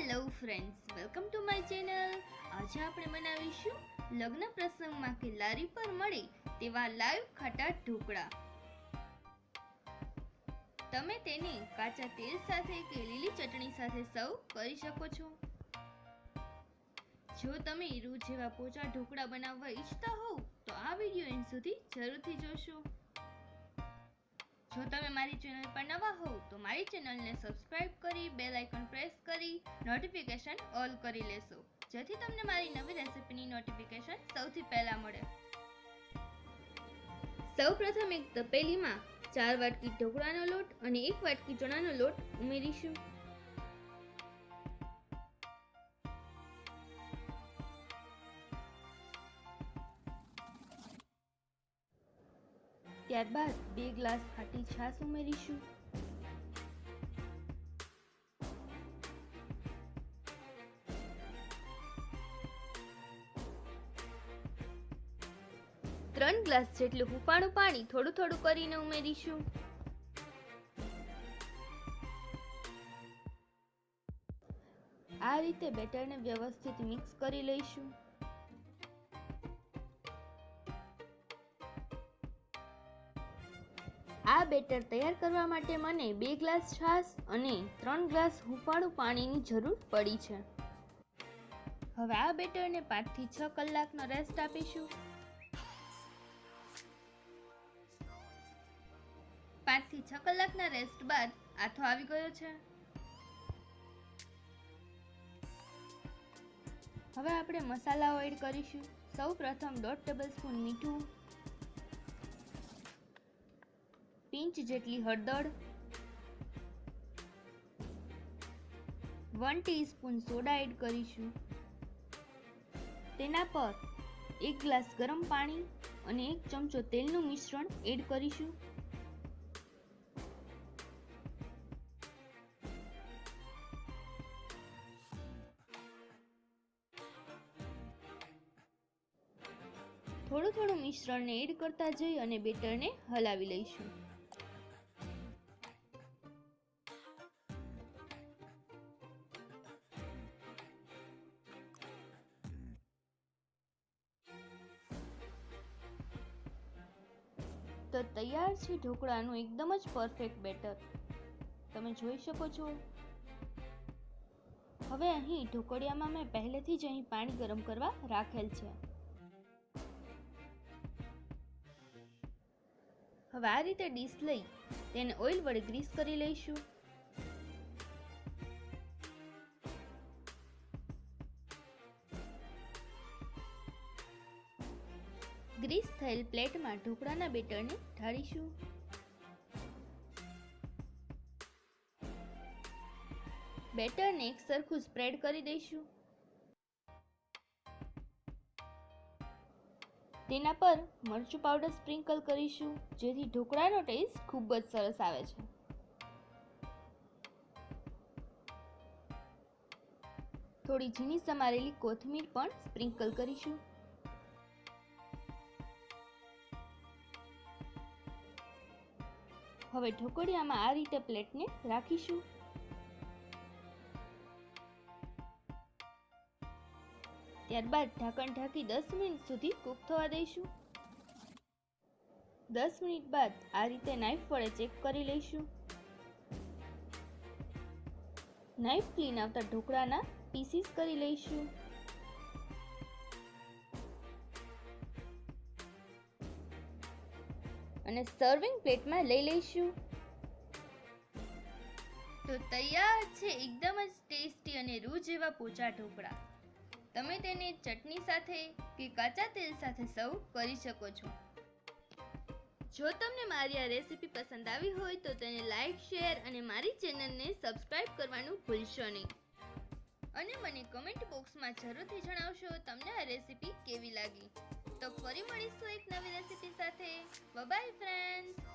Hello friends, welcome to my channel. આજે આપણે બનાવીશું લગ્ન પ્રસંગમાં કે લારી પર મળે તેવા લાઈવ ખાટા ઢોકળા। તમે તેને કાચા તેલ સાથે કે લીલી ચટણી સાથે સર્વ કરી શકો છો। જો તમે રૂ જેવા પોચા ઢોકળા બનાવવા ઈચ્છતા હોવ તો આ વિડીયો એન્ડ સુધી જરૂરથી જોશો। જો તમે મારી ચેનલ પર નવા હો તો મારી ચેનલને સબસ્ક્રાઇબ કરી બેલ આઇકન પ્રેસ કરી નોટિફિકેશન ઓલ કરી લેશો, જેથી તમને મારી નવી રેસિપીની નોટિફિકેશન સૌથી પહેલા મળે। સૌપ્રથમ એક તપેલીમાં 4 વાટકી ઢોકળાનો લોટ અને 1 વાટકી ચણાનો લોટ ઉમેરીશું। ત્યારબાદ 2 ગ્લાસ ખાટી છાશ ઉમેરીશું। ત્રણ ગ્લાસ જેટલું હુંફાળું પાણી થોડું થોડું કરીને ઉમેરીશું। આ રીતે બેટરને વ્યવસ્થિત મિક્સ કરી લઈશું। આ બેટર તૈયાર કરવા માટે મને 2 ગ્લાસ છાશ અને 3 ગ્લાસ હુંફાળું પાણીની જરૂર પડી છે। હવે આ બેટરને 5 થી 6 કલાકનો રેસ્ટ આપીશું। 5 થી 6 કલાકના રેસ્ટ બાદ આથો આવી ગયો છે। હવે આપણે મસાલાઓ એડ કરીશું। સૌ પ્રથમ 1/2 ટેબલસ્પૂન મીઠું, પિંચ જેટલી હળદર, 1 ટીસ્પૂન સોડા એડ કરીશું। તેના પર 1 ગ્લાસ ગરમ પાણી અને 1 ચમચો તેલનું મિશ્રણ એડ કરીશું। થોડું થોડું મિશ્રણને એડ કરતા જઈ અને બેટરને હલાવી લઈશું। તો તૈયાર છે ઢોકળાનું એકદમ જ પરફેક્ટ બેટર, તમે જોઈ શકો છો। હવે અહીં ઢોકળિયામાં મેં પહેલેથી જ અહીં પાણી ગરમ કરવા રાખેલ છે। હવે આ રીતે ડીશ લઈ તેને ઓઇલ વડે ગ્રીસ કરી લઈશું। ગ્રીસ થયેલ પ્લેટમાં ઢોકળાના બેટરને ઢાળીશું। બેટરને એક સરખું સ્પ્રેડ કરી દઈશું। તેના પર મરચું પાવડર સ્પ્રિંકલ કરીશું, જેથી ઢોકળાનો ટેસ્ટ ખૂબ જ સરસ આવે છે। થોડી ઝીણી સમારેલી કોથમીર પણ સ્પ્રિંકલ કરીશું। હવે ઢોકળિયામાં આ રીતે પ્લેટને રાખીશું। ત્યારબાદ ઢાંકણ ઢાંકી 10 મિનિટ સુધી કૂક થવા દઈશું। 10 મિનિટ બાદ આ રીતે નાઈફ વડે ચેક કરી લઈશું। નાઈફ ક્લીન આવતા ઢોકળાના પીસીસ કરી લઈશું। અને સર્વિંગ પ્લેટમાં લઈ લઈશું। તો તૈયાર છે એકદમ જ ટેસ્ટી અને રૂ જેવા પોચા ઢોકળા। તમે તેને ચટણી સાથે કે કાચા તેલ સાથે સર્વ કરી શકો છો। જો તમને મારી આ રેસીપી પસંદ આવી હોય તો તેને લાઈક, શેર અને મારી ચેનલને સબસ્ક્રાઇબ કરવાનું ભૂલશો નહીં। અને મને કમેન્ટ બોક્સમાં જરૂરથી જણાવશો તમને આ રેસીપી કેવી લાગી। તો ફરી મળીશું એક નવી રેસીપી સાથે। Bye bye friends.